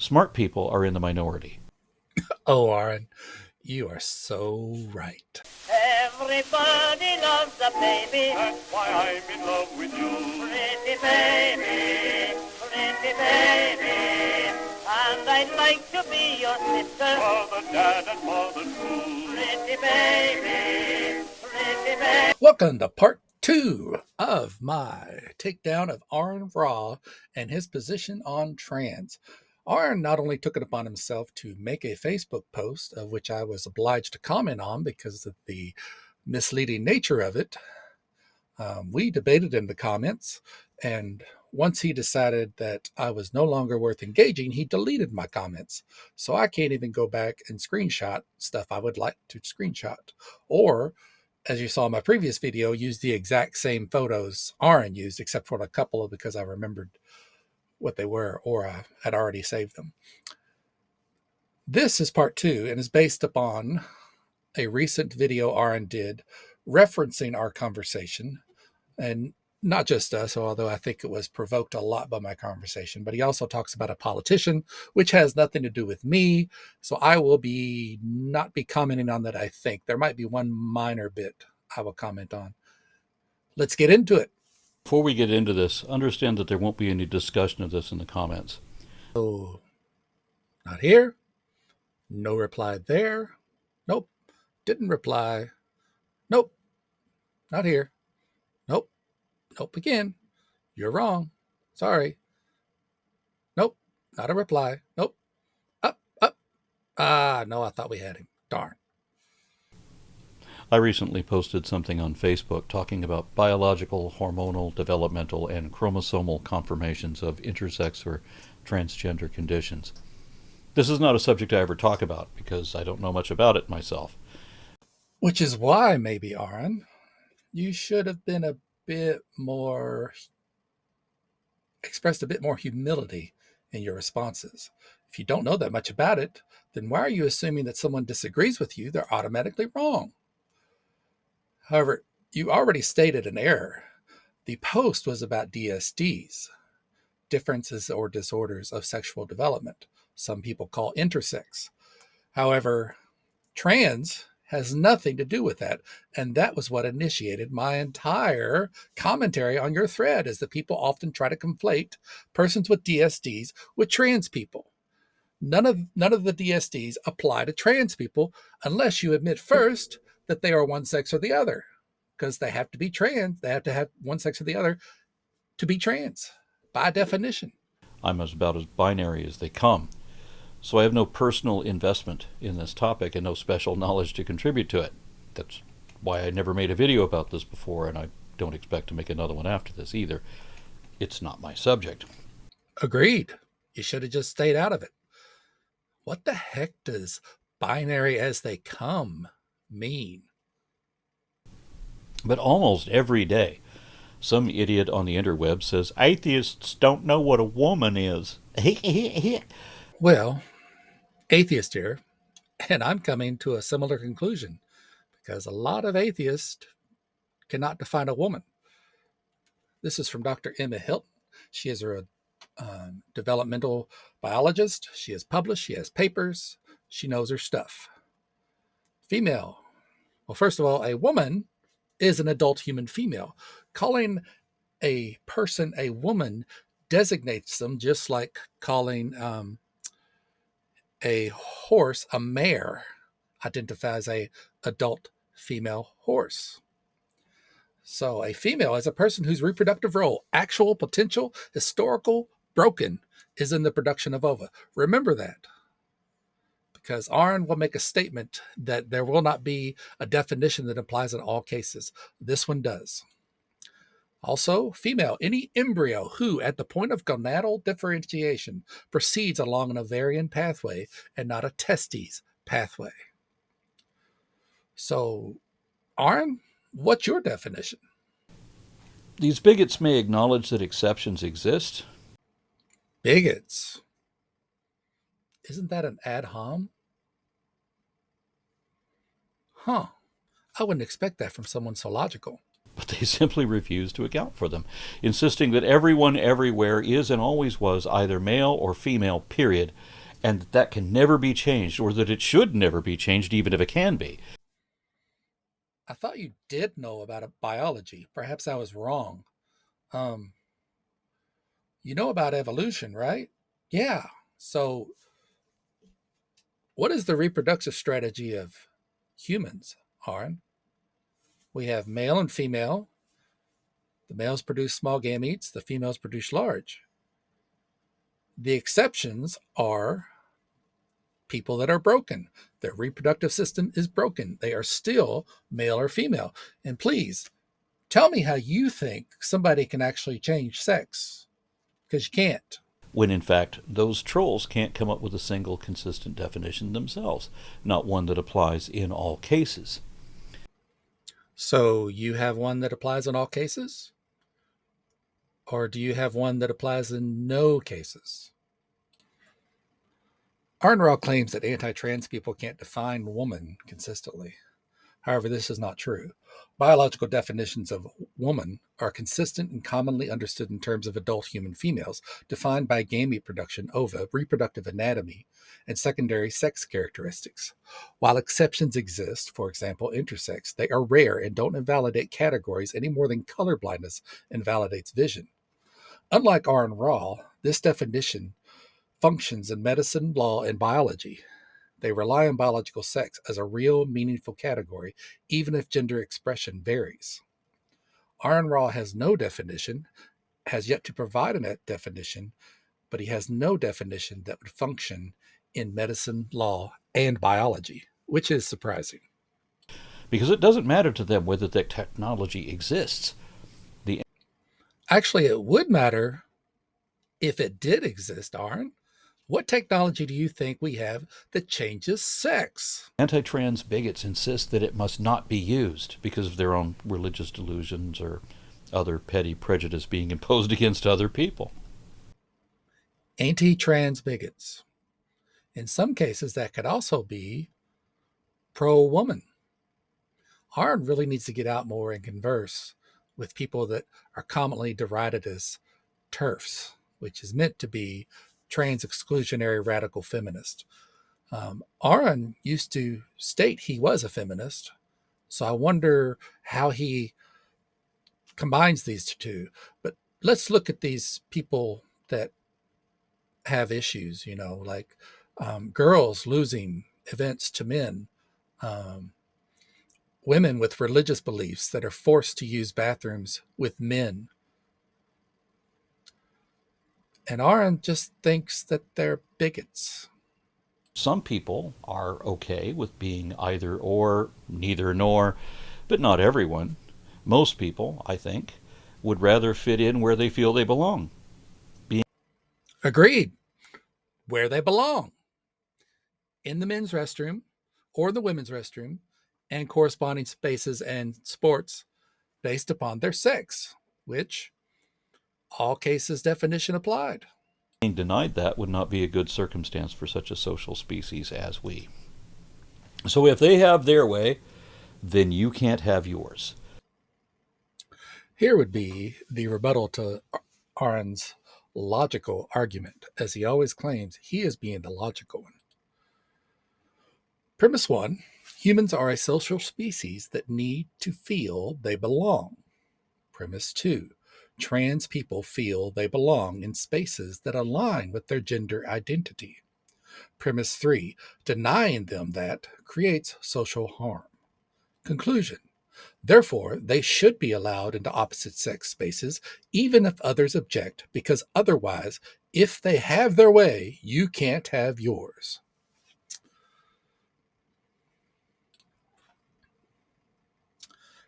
Smart people are in the minority. Oh, Aron, you are so right. Everybody loves a baby. That's why I'm in love with you. Pretty baby, pretty baby. And I'd like to be your sister. Mother, dad, and mother too. Pretty baby, pretty baby. Welcome to part 2 of my takedown of Aron Ra and his position on trans. Aron not only took it upon himself to make a Facebook post, of which I was obliged to comment on because of the misleading nature of it. We debated in the comments, and once he decided that I was no longer worth engaging, he deleted my comments. So I can't even go back and screenshot stuff I would like to screenshot. Or, as you saw in my previous video, use the exact same photos Aron used, except for a couple of because I remembered what they were or I had already saved them. This is part 2 and is based upon a recent video Aron did referencing our conversation, and not just us, although I think it was provoked a lot by my conversation, but he also talks about a politician, which has nothing to do with me. So I will not be commenting on that. I think there might be one minor bit I will comment on. Let's get into it. Before we get into this, understand that there won't be any discussion of this in the comments. Oh, not here. No reply there. Nope. Didn't reply. Nope. Not here. Nope. Nope again. You're wrong. Sorry. Nope. Not a reply. Nope. Up. No, I thought we had him. Darn. I recently posted something on Facebook talking about biological, hormonal, developmental, and chromosomal confirmations of intersex or transgender conditions. This is not a subject I ever talk about because I don't know much about it myself. Which is why, maybe, Aron, you should have been expressed a bit more humility in your responses. If you don't know that much about it, then why are you assuming that someone disagrees with you? They're automatically wrong. However, you already stated an error. The post was about DSDs, differences or disorders of sexual development. Some people call intersex. However, trans has nothing to do with that. And that was what initiated my entire commentary on your thread, is that people often try to conflate persons with DSDs with trans people. None of the DSDs apply to trans people unless you admit first that they are one sex or the other, because they have to be trans. They have to have one sex or the other to be trans by definition. I'm about as binary as they come. So I have no personal investment in this topic and no special knowledge to contribute to it. That's why I never made a video about this before, and I don't expect to make another one after this either. It's not my subject. Agreed. You should have just stayed out of it. What the heck does binary as they come mean? But almost every day, some idiot on the interweb says atheists don't know what a woman is. Well, atheist here, and I'm coming to a similar conclusion because a lot of atheists cannot define a woman. This is from Dr. Emma Hilton. She is a developmental biologist. She has published. She has papers. She knows her stuff. Female. Well, first of all, a woman is an adult human female. Calling a person a woman designates them, just like calling a horse a mare identifies a adult female horse. So a female is a person whose reproductive role, actual, potential, historical, broken, is in the production of ova. Remember that, because Aron will make a statement that there will not be a definition that applies in all cases. This one does. Also, female, any embryo who, at the point of gonadal differentiation, proceeds along an ovarian pathway and not a testes pathway. So, Aron, what's your definition? These bigots may acknowledge that exceptions exist. Bigots. Isn't that an ad hom? Huh. I wouldn't expect that from someone so logical. but they simply refuse to account for them, insisting that everyone everywhere is and always was either male or female, period, and that can never be changed, or that it should never be changed, even if it can be. I thought you did know about biology. Perhaps I was wrong. Um, you know about evolution, right? Yeah. So, what is the reproductive strategy of humans, Aron? We have male and female. The males produce small gametes, the females produce large. The exceptions are people that are broken. Their reproductive system is broken. They are still male or female. And please tell me how you think somebody can actually change sex, because you can't. When in fact, those trolls can't come up with a single consistent definition themselves, not one that applies in all cases. So you have one that applies in all cases? Or do you have one that applies in no cases? Aron Ra claims that anti-trans people can't define woman consistently. However, this is not true. Biological definitions of woman are consistent and commonly understood in terms of adult human females, defined by gamete production, ova, reproductive anatomy, and secondary sex characteristics. While exceptions exist, for example, intersex, they are rare and don't invalidate categories any more than colorblindness invalidates vision. Unlike Aron Ra, this definition functions in medicine, law, and biology. They rely on biological sex as a real, meaningful category, even if gender expression varies. Aron Ra has no definition, has yet to provide a definition, but he has no definition that would function in medicine, law, and biology, which is surprising. Because it doesn't matter to them whether that technology exists. Actually, it would matter if it did exist, Aron. What technology do you think we have that changes sex? Anti-trans bigots insist that it must not be used because of their own religious delusions or other petty prejudice being imposed against other people. Anti-trans bigots. In some cases, that could also be pro-woman. Aron really needs to get out more and converse with people that are commonly derided as TERFs, which is meant to be trans exclusionary radical feminist. Aron used to state he was a feminist, so I wonder how he combines these two. But let's look at these people that have issues, like girls losing events to men, women with religious beliefs that are forced to use bathrooms with men. And Aron just thinks that they're bigots. Some people are okay with being either or, neither nor, but not everyone. Most people, I think, would rather fit in where they feel they belong. Agreed. Where they belong. In the men's restroom or the women's restroom, and corresponding spaces and sports based upon their sex, which all cases definition applied. Being denied that would not be a good circumstance for such a social species as we. So if they have their way, then you can't have yours. Here would be the rebuttal to Aron's logical argument, as he always claims he is being the logical one. Premise 1, humans are a social species that need to feel they belong. Premise 2, trans people feel they belong in spaces that align with their gender identity. Premise 3, denying them that creates social harm. Conclusion, therefore, they should be allowed into opposite sex spaces, even if others object, because otherwise, if they have their way, you can't have yours.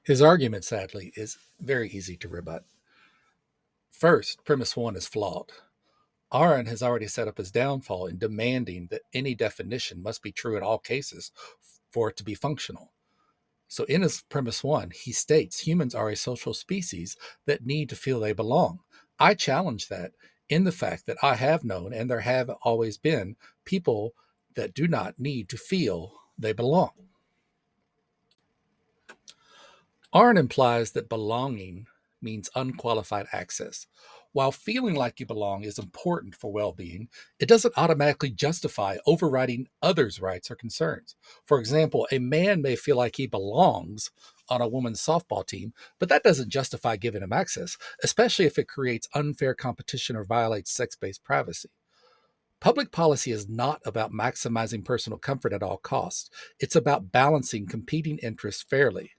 His argument, sadly, is very easy to rebut. First, premise 1 is flawed. Aron has already set up his downfall in demanding that any definition must be true in all cases for it to be functional. So in his premise 1, he states humans are a social species that need to feel they belong. I challenge that in the fact that I have known, and there have always been, people that do not need to feel they belong. Aron implies that belonging means unqualified access. While feeling like you belong is important for well being, it doesn't automatically justify overriding others' rights or concerns. For example, a man may feel like he belongs on a woman's softball team, but that doesn't justify giving him access, especially if it creates unfair competition or violates sex based privacy. Public policy is not about maximizing personal comfort at all costs, it's about balancing competing interests fairly.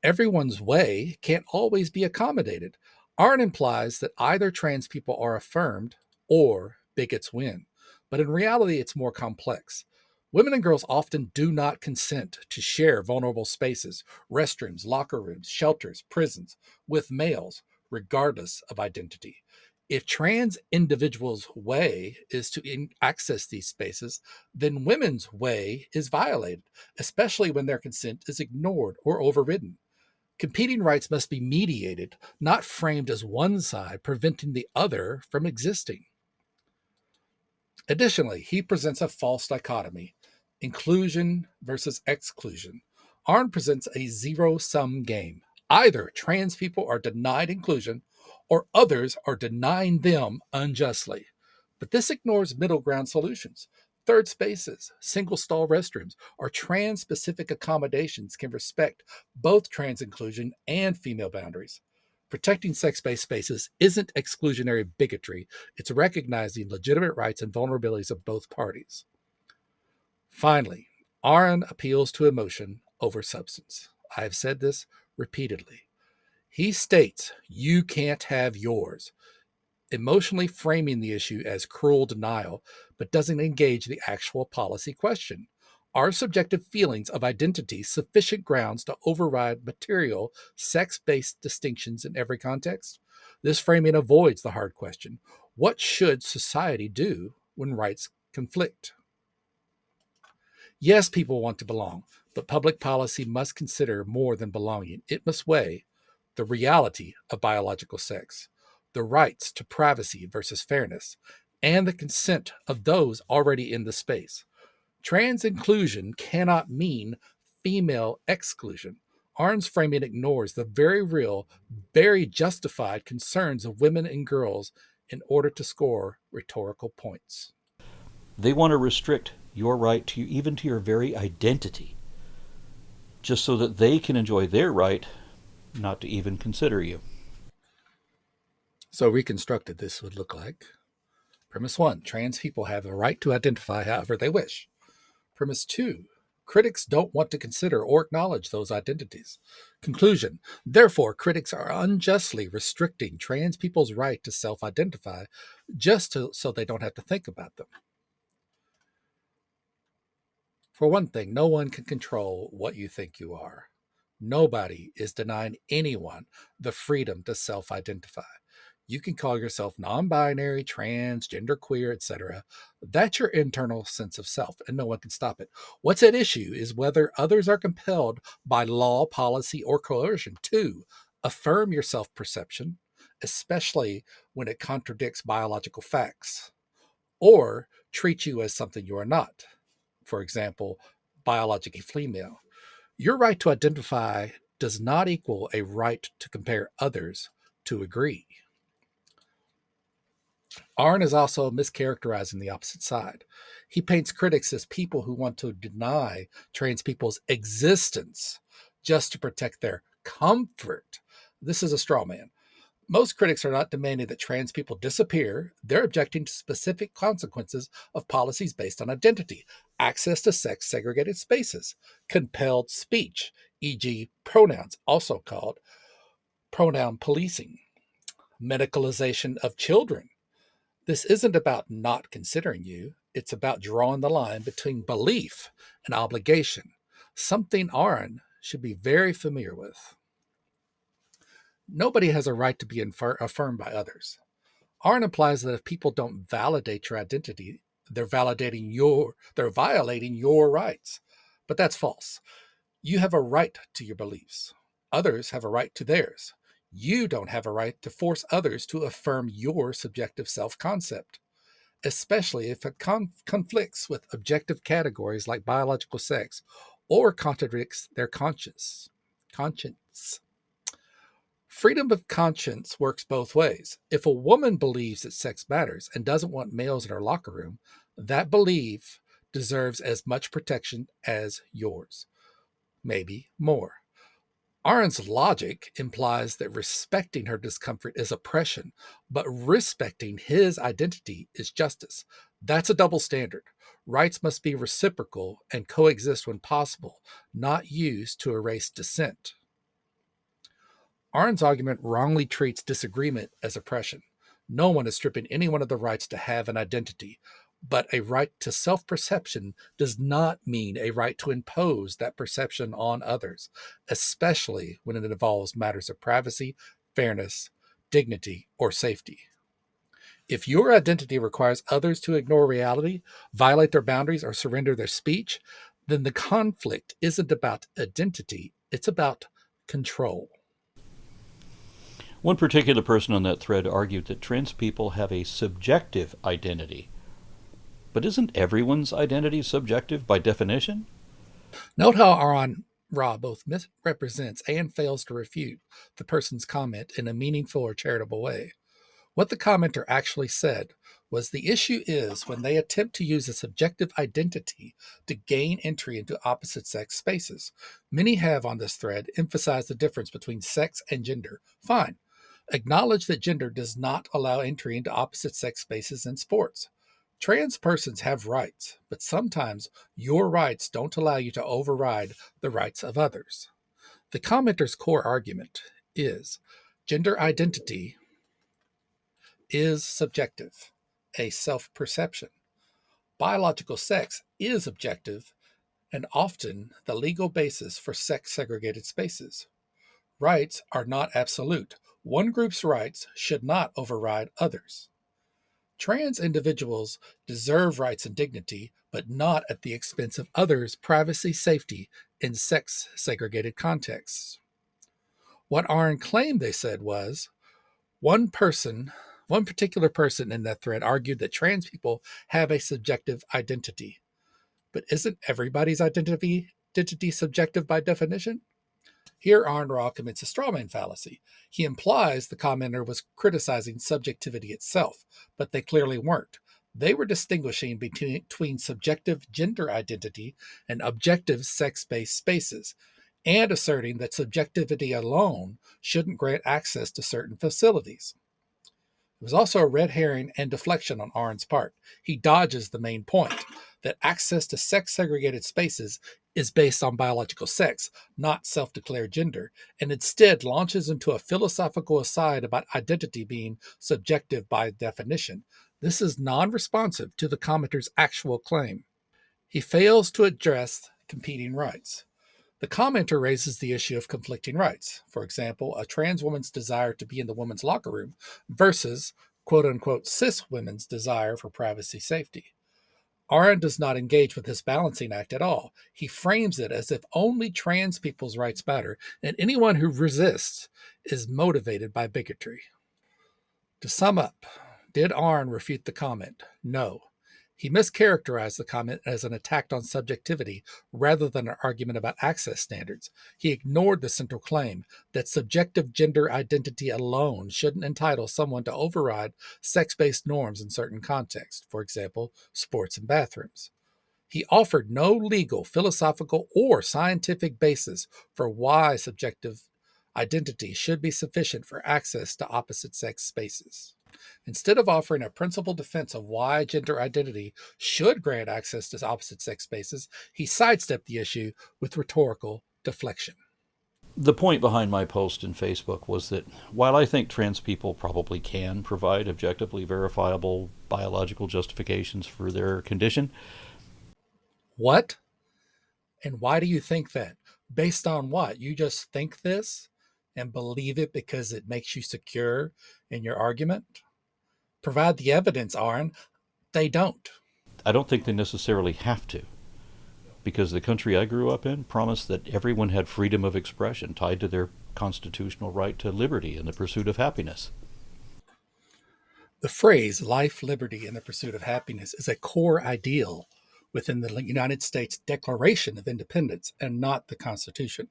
Everyone's way can't always be accommodated. Aron implies that either trans people are affirmed or bigots win. But in reality, it's more complex. Women and girls often do not consent to share vulnerable spaces, restrooms, locker rooms, shelters, prisons, with males, regardless of identity. If trans individuals' way is to access these spaces, then women's way is violated, especially when their consent is ignored or overridden. Competing rights must be mediated, not framed as one side preventing the other from existing. Additionally, he presents a false dichotomy: inclusion versus exclusion. Aron presents a zero sum game. Either trans people are denied inclusion or others are denying them unjustly. But this ignores middle ground solutions. Third spaces, single stall restrooms, or trans specific accommodations can respect both trans inclusion and female boundaries. Protecting sex based spaces isn't exclusionary bigotry, it's recognizing legitimate rights and vulnerabilities of both parties. Finally, Aron appeals to emotion over substance. I have said this repeatedly. He states, "You can't have yours," emotionally framing the issue as cruel denial, but doesn't engage the actual policy question. Are subjective feelings of identity sufficient grounds to override material, sex based distinctions in every context? This framing avoids the hard question: what should society do when rights conflict? Yes, people want to belong, but public policy must consider more than belonging. It must weigh the reality of biological sex, the rights to privacy versus fairness, and the consent of those already in the space. Trans inclusion cannot mean female exclusion. Aron's framing ignores the very real, very justified concerns of women and girls in order to score rhetorical points. They want to restrict your right to even to your very identity, just so that they can enjoy their right not to even consider you. So, reconstructed, this would look like: Premise 1, trans people have the right to identify however they wish. Premise 2, critics don't want to consider or acknowledge those identities. Conclusion: therefore, critics are unjustly restricting trans people's right to self-identify so they don't have to think about them. For one thing, no one can control what you think you are. Nobody is denying anyone the freedom to self-identify. You can call yourself non-binary, trans, genderqueer, etc. That's your internal sense of self, and no one can stop it. What's at issue is whether others are compelled by law, policy, or coercion to affirm your self-perception, especially when it contradicts biological facts, or treat you as something you are not. For example, biologically female. Your right to identify does not equal a right to compare others to agree. Aron is also mischaracterizing the opposite side. He paints critics as people who want to deny trans people's existence just to protect their comfort. This is a straw man. Most critics are not demanding that trans people disappear. They're objecting to specific consequences of policies based on identity, access to sex segregated spaces, compelled speech, e.g., pronouns, also called pronoun policing, medicalization of children. This isn't about not considering you, it's about drawing the line between belief and obligation, something Aron should be very familiar with. Nobody has a right to be affirmed by others. Aron implies that if people don't validate your identity, they're violating your rights. But that's false. You have a right to your beliefs. Others have a right to theirs. You don't have a right to force others to affirm your subjective self-concept, especially if it conflicts with objective categories like biological sex or contradicts their conscience. Conscience. Freedom of conscience works both ways. If a woman believes that sex matters and doesn't want males in her locker room, that belief deserves as much protection as yours, maybe more. Aron's logic implies that respecting her discomfort is oppression, but respecting his identity is justice. That's a double standard. Rights must be reciprocal and coexist when possible, not used to erase dissent. Aron's argument wrongly treats disagreement as oppression. No one is stripping anyone of the rights to have an identity, but a right to self-perception does not mean a right to impose that perception on others, especially when it involves matters of privacy, fairness, dignity, or safety. If your identity requires others to ignore reality, violate their boundaries, or surrender their speech, then the conflict isn't about identity, it's about control. One particular person on that thread argued that trans people have a subjective identity. But isn't everyone's identity subjective by definition? Note how Aron Ra both misrepresents and fails to refute the person's comment in a meaningful or charitable way. What the commenter actually said was the issue is when they attempt to use a subjective identity to gain entry into opposite sex spaces. Many have on this thread emphasized the difference between sex and gender. Fine. Acknowledge that gender does not allow entry into opposite sex spaces in sports. Trans persons have rights, but sometimes your rights don't allow you to override the rights of others. The commenter's core argument is gender identity is subjective, a self-perception. Biological sex is objective and often the legal basis for sex-segregated spaces. Rights are not absolute. One group's rights should not override others. Trans individuals deserve rights and dignity, but not at the expense of others' privacy, safety, in sex-segregated contexts. What Aron claimed they said was, one particular person in that thread argued that trans people have a subjective identity. But isn't everybody's identity subjective by definition? Here, Aron Ra commits a strawman fallacy. He implies the commenter was criticizing subjectivity itself, but they clearly weren't. They were distinguishing between subjective gender identity and objective sex-based spaces, and asserting that subjectivity alone shouldn't grant access to certain facilities. It was also a red herring and deflection on Aron's part. He dodges the main point, that access to sex-segregated spaces is based on biological sex, not self-declared gender, and instead launches into a philosophical aside about identity being subjective by definition. This is non-responsive to the commenter's actual claim. He fails to address competing rights. The commenter raises the issue of conflicting rights. For example, a trans woman's desire to be in the women's locker room versus quote-unquote cis women's desire for privacy safety. Aron does not engage with this balancing act at all. He frames it as if only trans people's rights matter, and anyone who resists is motivated by bigotry. To sum up, did Aron refute the comment? No. He mischaracterized the comment as an attack on subjectivity rather than an argument about access standards. He ignored the central claim that subjective gender identity alone shouldn't entitle someone to override sex-based norms in certain contexts, for example, sports and bathrooms. He offered no legal, philosophical, or scientific basis for why subjective identity should be sufficient for access to opposite sex spaces. Instead of offering a principled defense of why gender identity should grant access to opposite sex spaces, he sidestepped the issue with rhetorical deflection. The point behind my post in Facebook was that while I think trans people probably can provide objectively verifiable biological justifications for their condition. What? And why do you think that? Based on what? You just think this and believe it because it makes you secure in your argument? Provide the evidence, Aron. They don't. I don't think they necessarily have to, because the country I grew up in promised that everyone had freedom of expression tied to their constitutional right to liberty and the pursuit of happiness. The phrase life, liberty, and the pursuit of happiness is a core ideal within the United States Declaration of Independence and not the Constitution.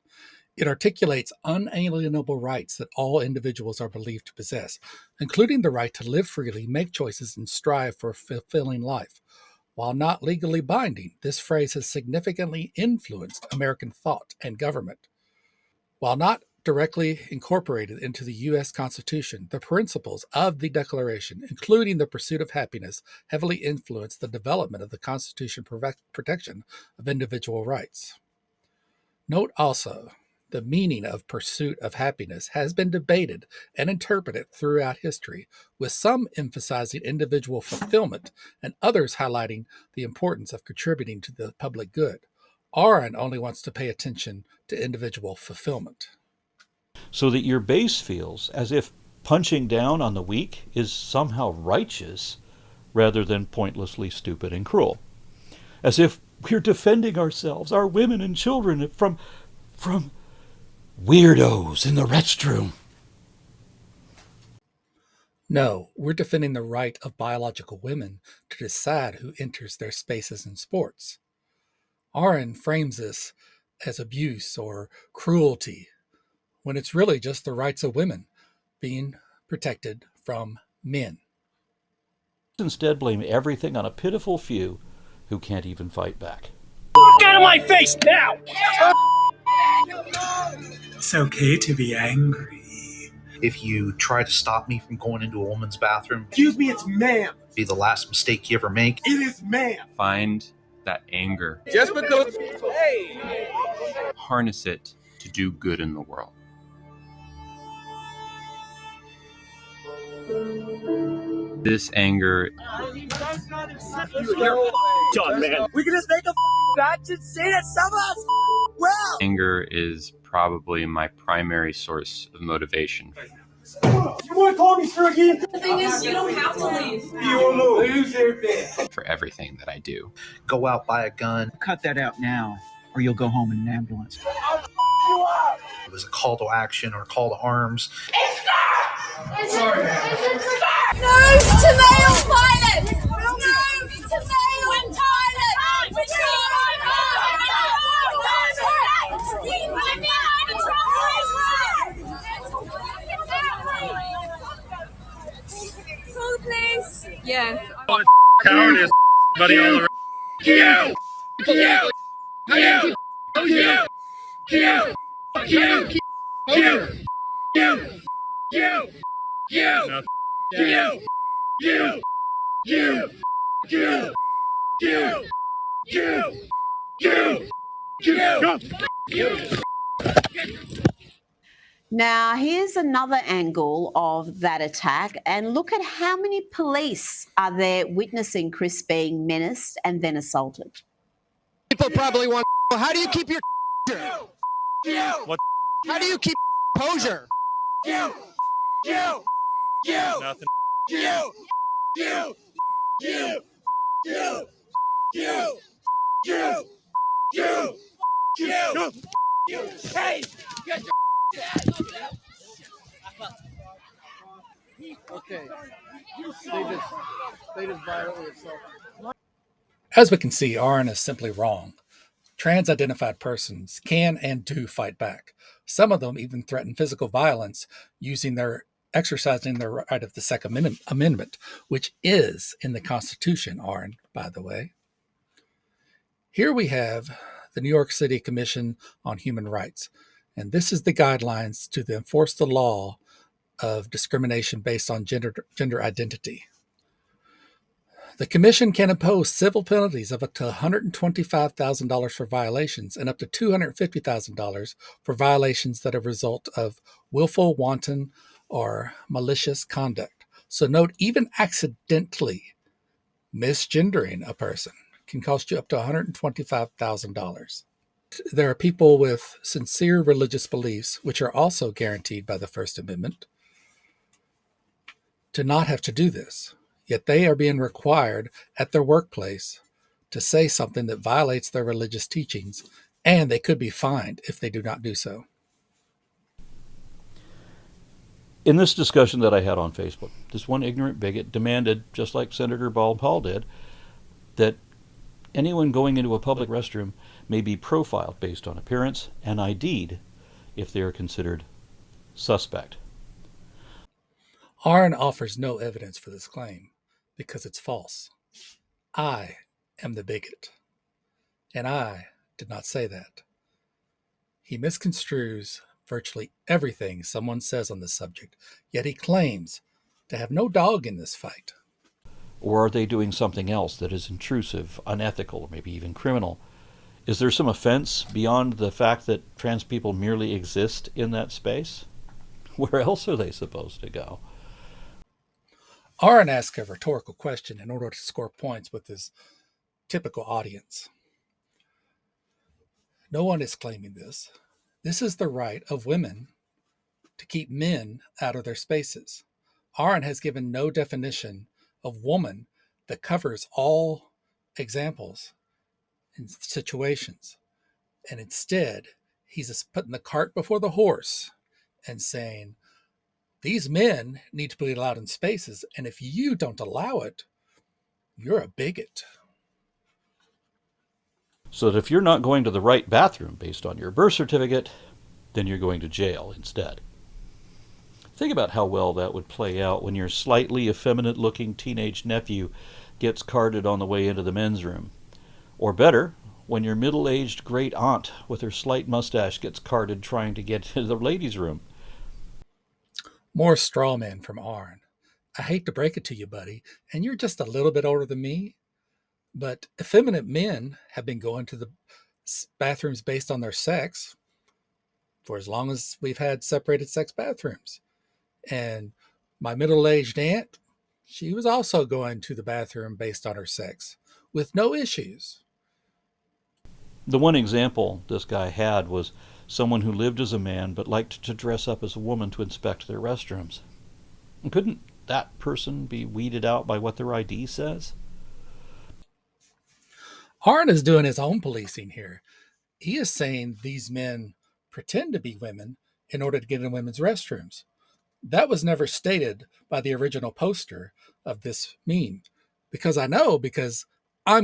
It articulates unalienable rights that all individuals are believed to possess, including the right to live freely, make choices, and strive for a fulfilling life. While not legally binding, this phrase has significantly influenced American thought and government. While not directly incorporated into the U.S. Constitution, the principles of the Declaration, including the pursuit of happiness, heavily influenced the development of the Constitution protection of individual rights. Note also, the meaning of pursuit of happiness has been debated and interpreted throughout history, with some emphasizing individual fulfillment and others highlighting the importance of contributing to the public good. Aron only wants to pay attention to individual fulfillment. So that your base feels as if punching down on the weak is somehow righteous rather than pointlessly stupid and cruel. As if we're defending ourselves, our women and children, from weirdos in the restroom. No, we're defending the right of biological women to decide who enters their spaces in sports. Aron frames this as abuse or cruelty, when it's really just the rights of women being protected from men. Instead, blame everything on a pitiful few who can't even fight back. Get out of my face now! It's okay to be angry. If you try to stop me from going into a woman's bathroom, Excuse me, it's ma'am. be the last mistake you ever make. It is ma'am. Find that anger. Just because. Harness it to do good in the world. This anger. You're done, man. We can just make a batch and say that some of us well. Anger is probably my primary source of motivation. You want to call me sir again? The thing is, you don't have to leave. You will lose your bit. For everything that I do. Go out, buy a gun. Cut that out now, or you'll go home in an ambulance. It was a call to action or a call to arms. Sorry, man. No to male violence! No to male violence! Please. Yes. Cowardice, buddy, all around. You! Now, here's another angle of that attack, and look at how many police are there witnessing Chris being menaced and then assaulted. People probably want. How do you keep your? What? How do you keep posure? Nothing. Hey! Okay. They just violently assaulted. As we can see, Aron is simply wrong. Trans-identified persons can and do fight back. Some of them even threaten physical violence exercising their right of the Second Amendment, which is in the Constitution, Aron, by the way. Here we have the New York City Commission on Human Rights, and this is the guidelines to enforce the law of discrimination based on gender identity. The Commission can impose civil penalties of up to $125,000 for violations and up to $250,000 for violations that are a result of willful, wanton, or malicious conduct. So note, even accidentally misgendering a person can cost you up to $125,000. There are people with sincere religious beliefs, which are also guaranteed by the First Amendment, to not have to do this. Yet they are being required at their workplace to say something that violates their religious teachings, and they could be fined if they do not do so. In this discussion that I had on Facebook, this one ignorant bigot demanded, just like Senator Bald Paul did, that anyone going into a public restroom may be profiled based on appearance and ID'd if they are considered suspect. Aron offers no evidence for this claim because it's false. I am the bigot, and I did not say that. He misconstrues virtually everything someone says on this subject, yet he claims to have no dog in this fight. Or are they doing something else that is intrusive, unethical, or maybe even criminal? Is there some offense beyond the fact that trans people merely exist in that space? Where else are they supposed to go? Aron asks a rhetorical question in order to score points with his typical audience. No one is claiming this. This is the right of women to keep men out of their spaces. Aron has given no definition of woman that covers all examples and situations. And instead, he's just putting the cart before the horse and saying, these men need to be allowed in spaces, and if you don't allow it, you're a bigot. So that if you're not going to the right bathroom based on your birth certificate, then you're going to jail instead. Think about how well that would play out when your slightly effeminate-looking teenage nephew gets carded on the way into the men's room. Or better, when your middle-aged great aunt with her slight mustache gets carded trying to get into the ladies' room. More straw man from Aron. I hate to break it to you, buddy, and you're just a little bit older than me, but effeminate men have been going to the bathrooms based on their sex for as long as we've had separated sex bathrooms. And my middle-aged aunt, she was also going to the bathroom based on her sex with no issues. The one example this guy had was someone who lived as a man but liked to dress up as a woman to inspect their restrooms. Couldn't that person be weeded out by what their ID says? Aron is doing his own policing here. He is saying these men pretend to be women in order to get in women's restrooms. That was never stated by the original poster of this meme. Because I'm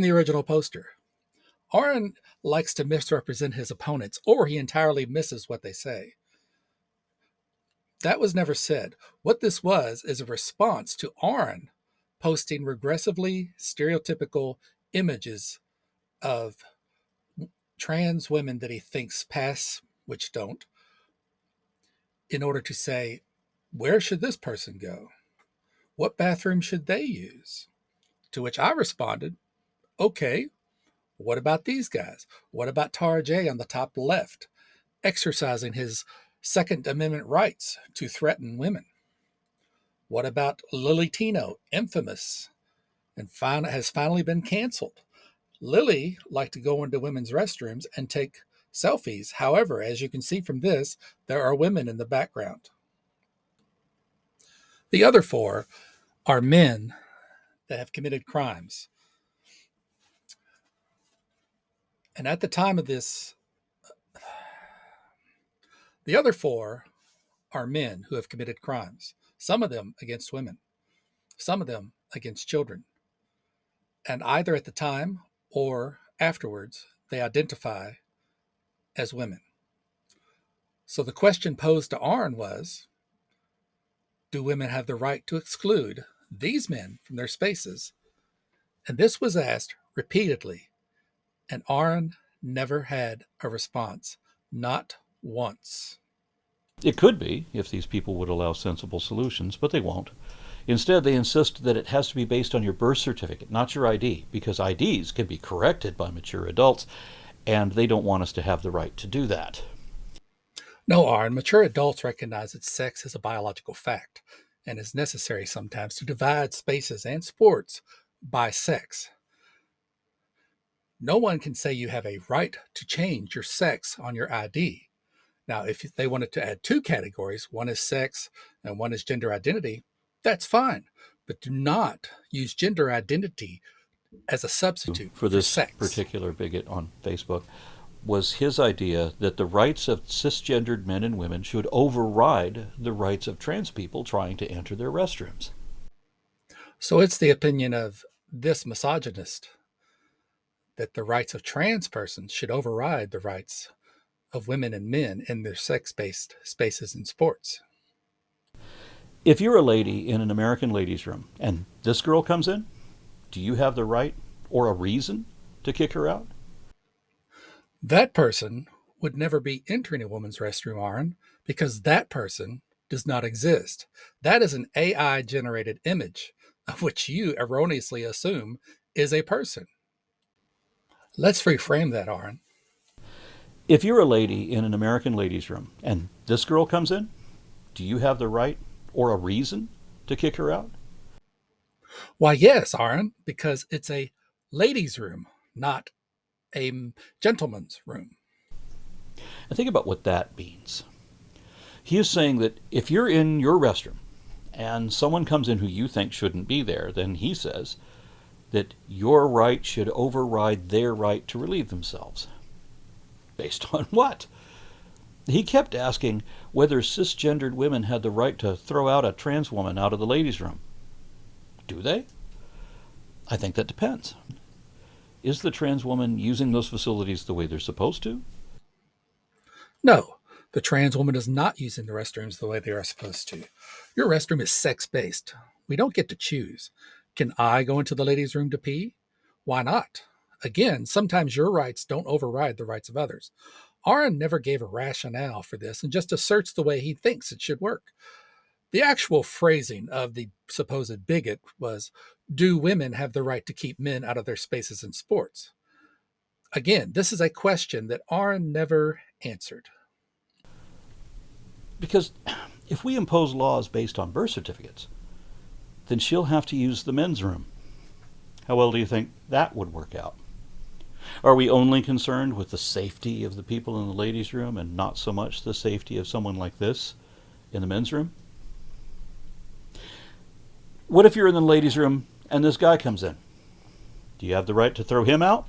the original poster. Aron likes to misrepresent his opponents, or he entirely misses what they say. That was never said. What this was is a response to Aron posting regressively stereotypical images of trans women that he thinks pass, which don't, in order to say, where should this person go? What bathroom should they use? To which I responded, okay, what about these guys? What about Tara J on the top left, exercising his Second Amendment rights to threaten women? What about Lily Tino, infamous, and has finally been canceled? Lily liked to go into women's restrooms and take selfies. However, as you can see from this, there are women in the background. The other four are men that have committed crimes. And at the time of this, the other four are men who have committed crimes, some of them against women, some of them against children. And either at the time or afterwards, they identify as women. So the question posed to Aron was, do women have the right to exclude these men from their spaces? And this was asked repeatedly, and Aron never had a response, not once. It could be, if these people would allow sensible solutions, but they won't. Instead, they insist that it has to be based on your birth certificate, not your ID, because IDs can be corrected by mature adults, and they don't want us to have the right to do that. No, Aron, mature adults recognize that sex is a biological fact and is necessary sometimes to divide spaces and sports by sex. No one can say you have a right to change your sex on your ID. Now, if they wanted to add two categories, one is sex and one is gender identity, that's fine. But do not use gender identity as a substitute for this sex. Particular bigot on Facebook was his idea that the rights of cisgendered men and women should override the rights of trans people trying to enter their restrooms. So it's the opinion of this misogynist that the rights of trans persons should override the rights of women and men in their sex-based spaces and sports. If you're a lady in an American ladies' room and this girl comes in, do you have the right or a reason to kick her out? That person would never be entering a woman's restroom, Aron, because that person does not exist. That is an AI-generated image of which you erroneously assume is a person. Let's reframe that, Aron. If you're a lady in an American ladies' room and this girl comes in, do you have the right or a reason to kick her out? Why, yes, Aron, because it's a ladies' room, not a gentleman's room. And think about what that means. He is saying that if you're in your restroom and someone comes in who you think shouldn't be there, then he says that your right should override their right to relieve themselves. Based on what? He kept asking whether cisgendered women had the right to throw out a trans woman out of the ladies' room. Do they? I think that depends. Is the trans woman using those facilities the way they're supposed to? No, the trans woman is not using the restrooms the way they are supposed to. Your restroom is sex-based. We don't get to choose. Can I go into the ladies' room to pee? Why not? Again, sometimes your rights don't override the rights of others. Aron never gave a rationale for this and just asserts the way he thinks it should work. The actual phrasing of the supposed bigot was, do women have the right to keep men out of their spaces in sports? Again, this is a question that Aron never answered. Because if we impose laws based on birth certificates, then she'll have to use the men's room. How well do you think that would work out? Are we only concerned with the safety of the people in the ladies' room and not so much the safety of someone like this in the men's room? What if you're in the ladies' room and this guy comes in? Do you have the right to throw him out?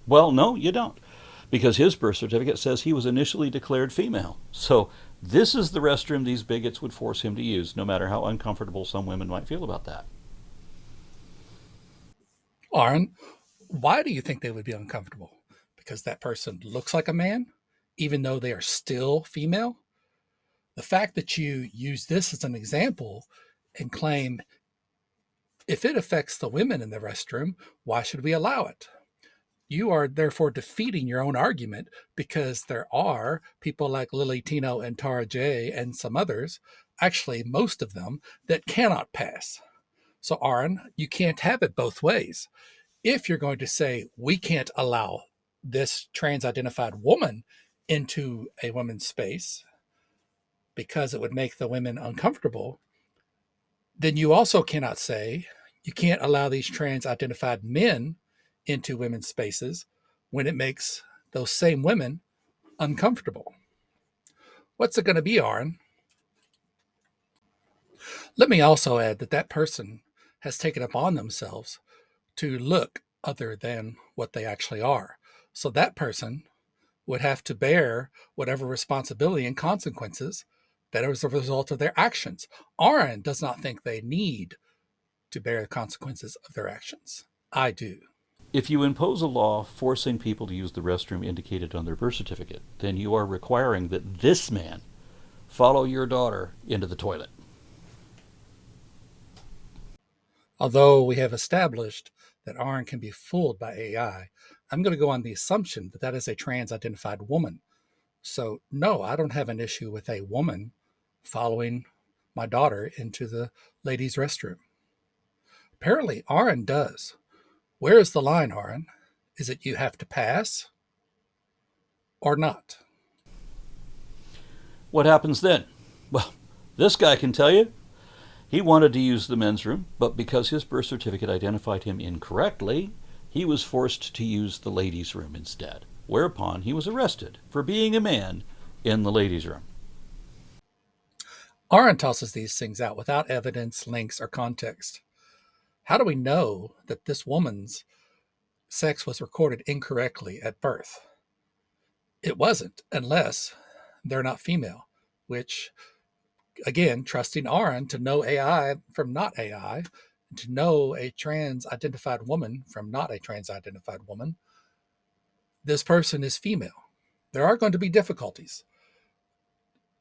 Well, no, you don't, because his birth certificate says he was initially declared female. So this is the restroom these bigots would force him to use, no matter how uncomfortable some women might feel about that. Aron, why do you think they would be uncomfortable? Because that person looks like a man, even though they are still female? The fact that you use this as an example and claim if it affects the women in the restroom, why should we allow it? You are therefore defeating your own argument, because there are people like Lily Tino and Tara J and some others, actually most of them, that cannot pass. So Aron, you can't have it both ways. If you're going to say we can't allow this trans-identified woman into a woman's space because it would make the women uncomfortable, then you also cannot say you can't allow these trans-identified men into women's spaces when it makes those same women uncomfortable. What's it going to be, Aron? Let me also add that that person has taken upon themselves to look other than what they actually are. So that person would have to bear whatever responsibility and consequences that are as a result of their actions. Aron does not think they need to bear the consequences of their actions. I do. If you impose a law forcing people to use the restroom indicated on their birth certificate, then you are requiring that this man follow your daughter into the toilet. Although we have established that Aron can be fooled by AI, I'm going to go on the assumption that that is a trans-identified woman. So no, I don't have an issue with a woman following my daughter into the ladies' restroom. Apparently, Aron does. Where is the line, Aron? Is it you have to pass or not? What happens then? Well, this guy can tell you. He wanted to use the men's room, but because his birth certificate identified him incorrectly, he was forced to use the ladies' room instead, whereupon he was arrested for being a man in the ladies' room. Aron tosses these things out without evidence, links, or context. How do we know that this woman's sex was recorded incorrectly at birth? It wasn't, unless they're not female, which, again, trusting Aron to know AI from not AI, to know a trans-identified woman from not a trans-identified woman, this person is female. There are going to be difficulties.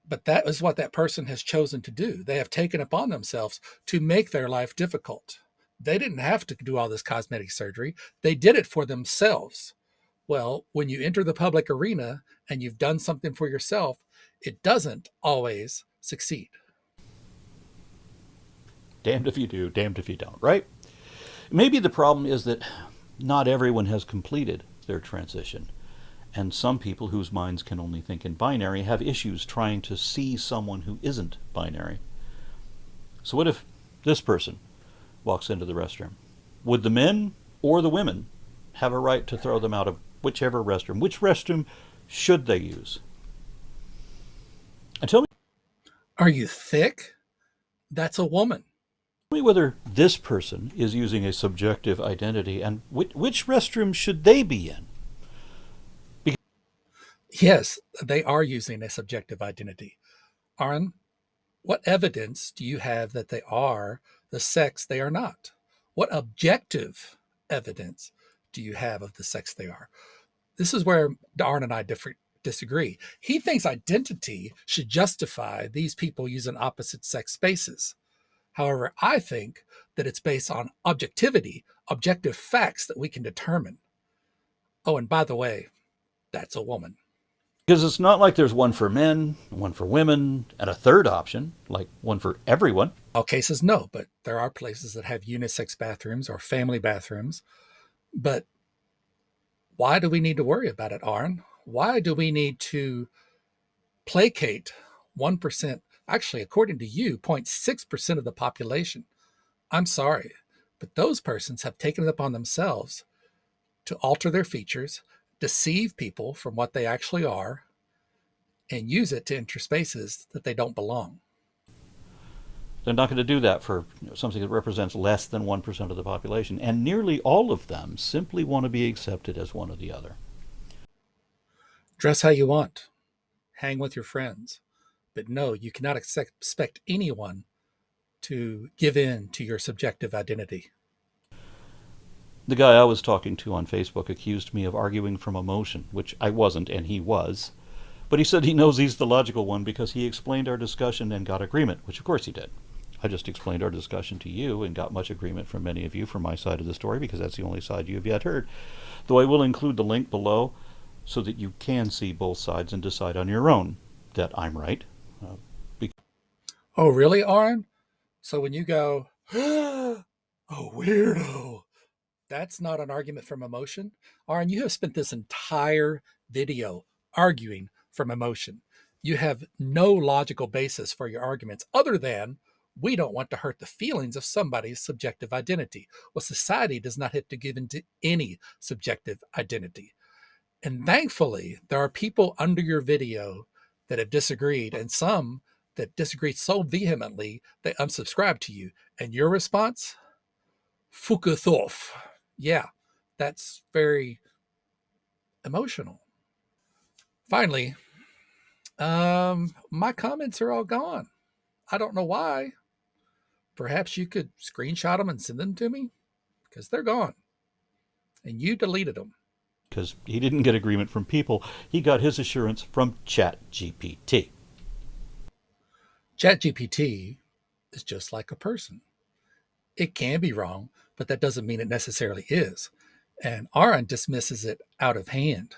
But that is what that person has chosen to do. They have taken upon themselves to make their life difficult. They didn't have to do all this cosmetic surgery. They did it for themselves. Well, when you enter the public arena and you've done something for yourself, it doesn't always succeed. Damned if you do, damned if you don't, right? Maybe the problem is that not everyone has completed their transition. And some people whose minds can only think in binary have issues trying to see someone who isn't binary. So what if this person walks into the restroom? Would the men or the women have a right to throw them out of whichever restroom? Which restroom should they use? And tell me, are you thick? That's a woman. tell me whether this person is using a subjective identity, and which restroom should they be in? Yes, they are using a subjective identity. Aron, what evidence do you have that they are the sex they are not? What objective evidence do you have of the sex they are? This is where Aron and I disagree. He thinks identity should justify these people using opposite sex spaces. However, I think that it's based on objectivity, objective facts that we can determine. Oh, and by the way, that's a woman. Because it's not like there's one for men, one for women, and a third option, like one for everyone. All cases, no, but there are places that have unisex bathrooms or family bathrooms. But why do we need to worry about it, Aron? Why do we need to placate 1%, actually, according to you, 0.6% of the population? I'm sorry, but those persons have taken it upon themselves to alter their features, deceive people from what they actually are, and use it to enter spaces that they don't belong. They're not going to do that for something that represents less than 1% of the population. And nearly all of them simply want to be accepted as one or the other. Dress how you want. Hang with your friends. But no, you cannot expect anyone to give in to your subjective identity. The guy I was talking to on Facebook accused me of arguing from emotion, which I wasn't, and he was. But he said he knows he's the logical one because he explained our discussion and got agreement, which of course he did. I just explained our discussion to you and got much agreement from many of you from my side of the story because that's the only side you have yet heard. Though I will include the link below so that you can see both sides and decide on your own that I'm right. Oh, really, Aron? So when you go, oh, weirdo, that's not an argument from emotion? Aron, you have spent this entire video arguing from emotion. You have no logical basis for your arguments other than we don't want to hurt the feelings of somebody's subjective identity. Well, society does not have to give into any subjective identity. And thankfully, there are people under your video that have disagreed, and some that disagreed so vehemently they unsubscribed to you. And your response? Fukuthorf. Yeah, that's very emotional. Finally, my comments are all gone. I don't know why. Perhaps you could screenshot them and send them to me because they're gone. And you deleted them. Because he didn't get agreement from people. He got his assurance from ChatGPT. ChatGPT is just like a person. It can be wrong, but that doesn't mean it necessarily is. And Aron dismisses it out of hand.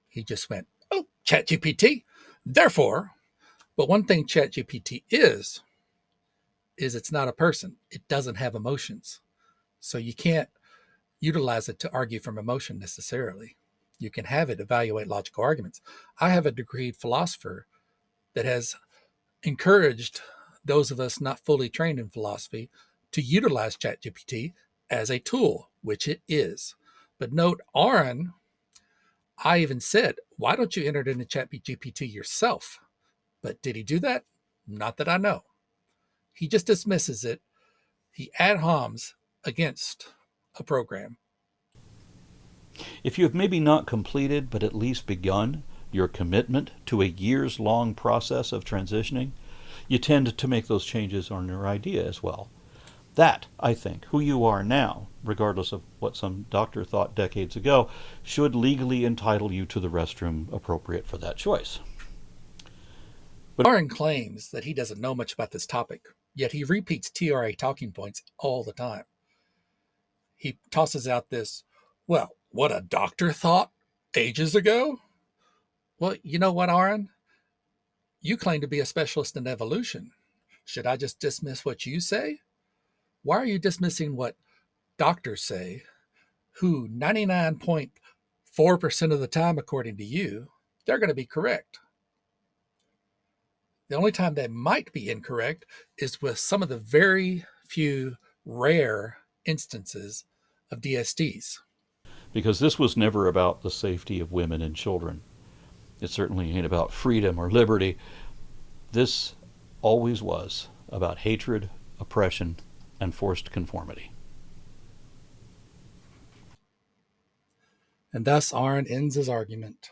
He just went, oh, ChatGPT. Therefore, but one thing ChatGPT is it's not a person. It doesn't have emotions. So you can't utilize it to argue from emotion necessarily. You can have it evaluate logical arguments. I have a degreed philosopher that has encouraged those of us not fully trained in philosophy to utilize ChatGPT as a tool, which it is. But note, Aron, I even said, why don't you enter it into ChatGPT yourself? But did he do that? Not that I know. He just dismisses it. He ad homs against a program. If you have maybe not completed, but at least begun your commitment to a years-long process of transitioning, you tend to make those changes on your idea as well. That, I think, who you are now, regardless of what some doctor thought decades ago, should legally entitle you to the restroom appropriate for that choice. But Aron claims that he doesn't know much about this topic, yet he repeats TRA talking points all the time. He tosses out this, well, what a doctor thought ages ago? Well, you know what, Aron? You claim to be a specialist in evolution. Should I just dismiss what you say? Why are you dismissing what doctors say, who 99.4% of the time, according to you, they're going to be correct? The only time they might be incorrect is with some of the very few rare instances of DSTs. Because this was never about the safety of women and children. It certainly ain't about freedom or liberty. This always was about hatred, oppression, and forced conformity. And thus Aron ends his argument,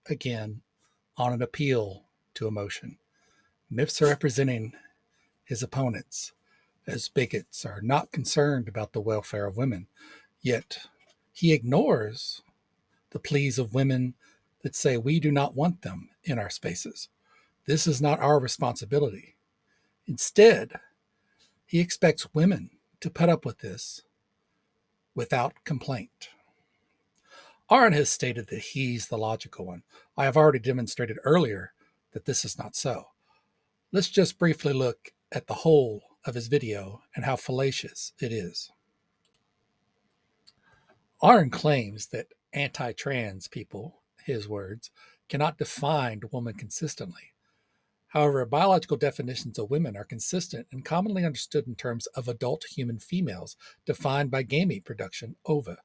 again, on an appeal to emotion, misrepresenting his opponents as bigots are not concerned about the welfare of women, yet he ignores the pleas of women that say we do not want them in our spaces. This is not our responsibility. Instead, he expects women to put up with this without complaint. Aron has stated that he's the logical one. I have already demonstrated earlier that this is not so. Let's just briefly look at the whole of his video and how fallacious it is. Aron claims that anti-trans people, his words, cannot define woman consistently. However, biological definitions of women are consistent and commonly understood in terms of adult human females defined by gamete production, ova,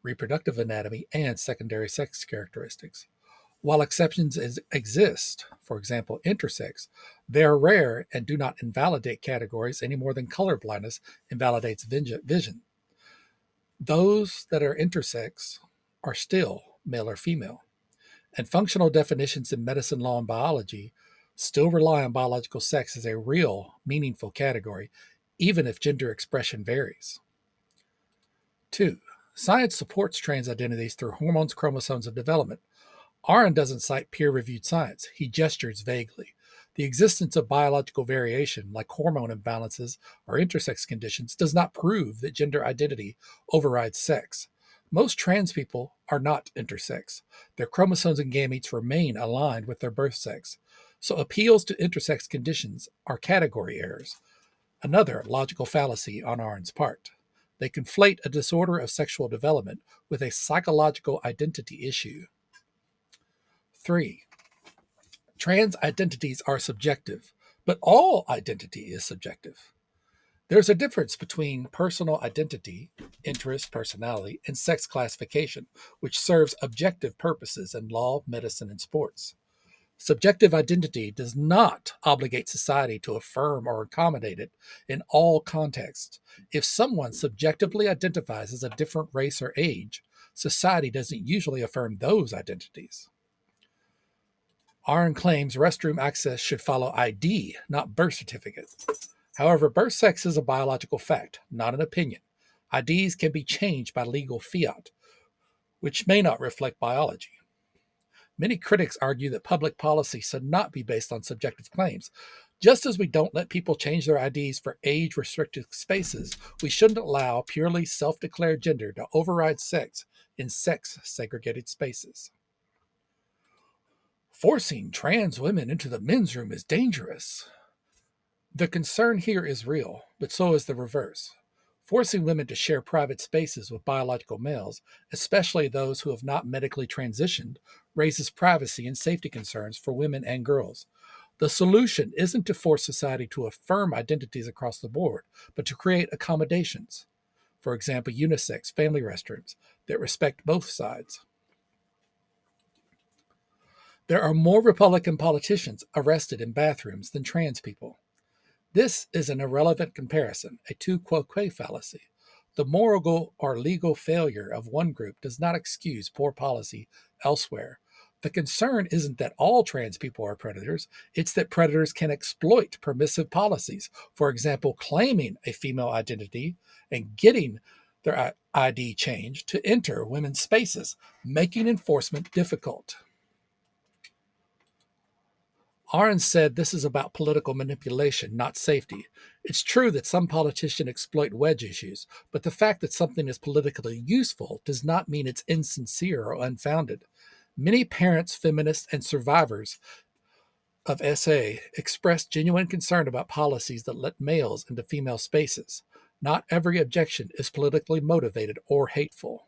reproductive anatomy, and secondary sex characteristics. While exceptions exist, for example, intersex, they are rare and do not invalidate categories any more than colorblindness invalidates vision. Those that are intersex are still male or female, and functional definitions in medicine, law, and biology still rely on biological sex as a real, meaningful category, even if gender expression varies. 2. Science supports trans identities through hormones, chromosomes, and development. Aron doesn't cite peer-reviewed science. He gestures vaguely. The existence of biological variation, like hormone imbalances or intersex conditions, does not prove that gender identity overrides sex. Most trans people are not intersex. Their chromosomes and gametes remain aligned with their birth sex. So appeals to intersex conditions are category errors. Another logical fallacy on Aron's part. They conflate a disorder of sexual development with a psychological identity issue. 3. Trans identities are subjective, but all identity is subjective. There's a difference between personal identity, interest, personality, and sex classification, which serves objective purposes in law, medicine, and sports. Subjective identity does not obligate society to affirm or accommodate it in all contexts. If someone subjectively identifies as a different race or age, society doesn't usually affirm those identities. Aron claims restroom access should follow ID, not birth certificate. However, birth sex is a biological fact, not an opinion. IDs can be changed by legal fiat, which may not reflect biology. Many critics argue that public policy should not be based on subjective claims. Just as we don't let people change their IDs for age-restricted spaces, we shouldn't allow purely self-declared gender to override sex in sex-segregated spaces. Forcing trans women into the men's room is dangerous. The concern here is real, but so is the reverse. Forcing women to share private spaces with biological males, especially those who have not medically transitioned, raises privacy and safety concerns for women and girls. The solution isn't to force society to affirm identities across the board, but to create accommodations. For example, unisex family restrooms that respect both sides. There are more Republican politicians arrested in bathrooms than trans people. This is an irrelevant comparison, a tu quoque fallacy. The moral or legal failure of one group does not excuse poor policy elsewhere. The concern isn't that all trans people are predators, it's that predators can exploit permissive policies, for example, claiming a female identity and getting their ID changed to enter women's spaces, making enforcement difficult. Aron said this is about political manipulation, not safety. It's true that some politicians exploit wedge issues, but the fact that something is politically useful does not mean it's insincere or unfounded. Many parents, feminists, and survivors of SA express genuine concern about policies that let males into female spaces. Not every objection is politically motivated or hateful.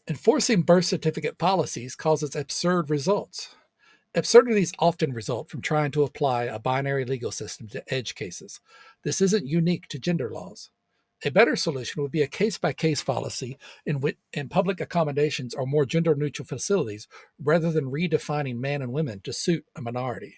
Enforcing birth certificate policies causes absurd results. Absurdities often result from trying to apply a binary legal system to edge cases. This isn't unique to gender laws. A better solution would be a case-by-case policy in public accommodations or more gender-neutral facilities rather than redefining man and women to suit a minority.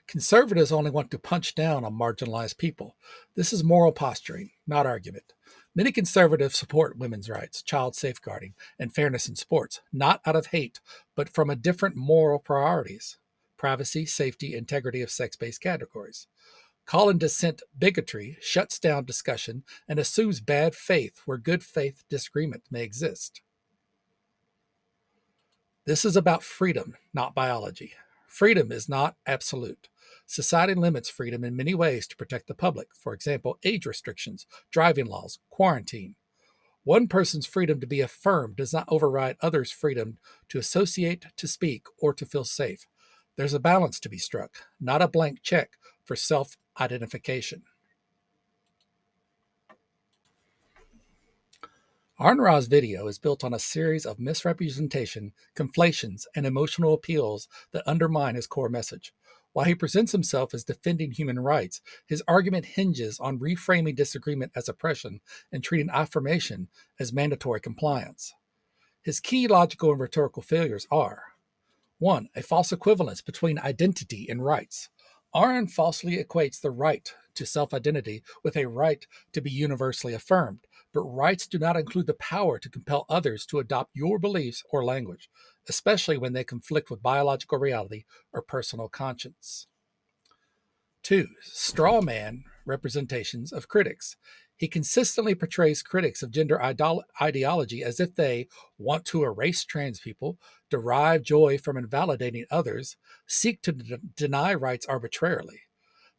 Conservatives only want to punch down on marginalized people. This is moral posturing, not argument. Many conservatives support women's rights, child safeguarding, and fairness in sports, not out of hate, but from a different moral priorities: privacy, safety, integrity of sex-based categories. Call and dissent bigotry shuts down discussion and assumes bad faith where good faith disagreement may exist. This is about freedom, not biology. Freedom is not absolute. Society limits freedom in many ways to protect the public. For example, age restrictions, driving laws, quarantine. One person's freedom to be affirmed does not override others' freedom to associate, to speak, or to feel safe. There's a balance to be struck, not a blank check for self-identification. Aron Ra-A's video is built on a series of misrepresentation, conflations, and emotional appeals that undermine his core message. While he presents himself as defending human rights, his argument hinges on reframing disagreement as oppression and treating affirmation as mandatory compliance. His key logical and rhetorical failures are: 1. A false equivalence between identity and rights. Aron falsely equates the right to self-identity with a right to be universally affirmed, but rights do not include the power to compel others to adopt your beliefs or language, especially when they conflict with biological reality or personal conscience. 2. Straw man representations of critics. He consistently portrays critics of gender ideology as if they want to erase trans people, derive joy from invalidating others, seek to deny rights arbitrarily.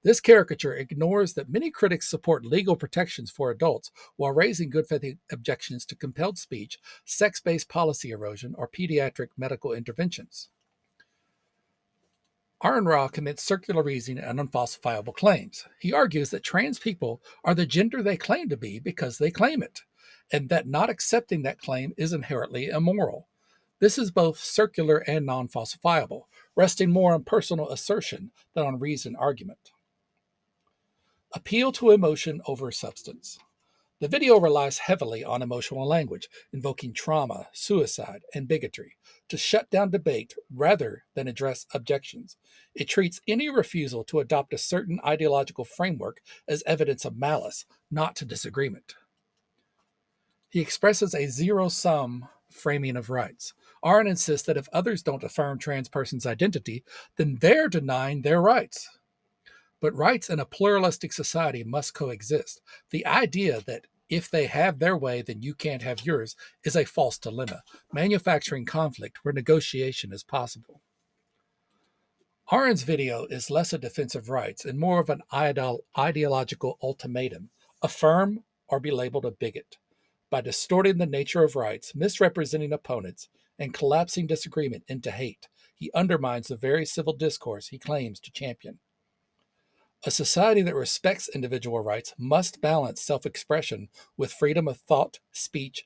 This caricature ignores that many critics support legal protections for adults while raising good faith objections to compelled speech, sex-based policy erosion, or pediatric medical interventions. Aron Ra commits circular reasoning and unfalsifiable claims. He argues that trans people are the gender they claim to be because they claim it, and that not accepting that claim is inherently immoral. This is both circular and non-falsifiable, resting more on personal assertion than on reasoned argument. Appeal to emotion over substance. The video relies heavily on emotional language, invoking trauma, suicide, and bigotry to shut down debate rather than address objections. It treats any refusal to adopt a certain ideological framework as evidence of malice, not to disagreement. He expresses a zero-sum framing of rights. Aron insists that if others don't affirm trans persons' identity, then they're denying their rights. But rights in a pluralistic society must coexist. The idea that if they have their way, then you can't have yours is a false dilemma, manufacturing conflict where negotiation is possible. Aron's video is less a defense of rights and more of an ideological ultimatum: affirm or be labeled a bigot. By distorting the nature of rights, misrepresenting opponents, and collapsing disagreement into hate, he undermines the very civil discourse he claims to champion. A society that respects individual rights must balance self-expression with freedom of thought, speech,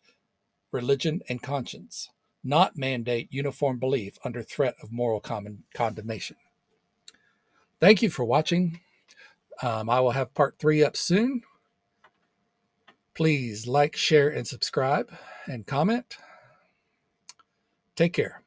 religion, and conscience, not mandate uniform belief under threat of moral condemnation. Thank you for watching. I will have part 3 up soon. Please like, share, and subscribe, and comment. Take care.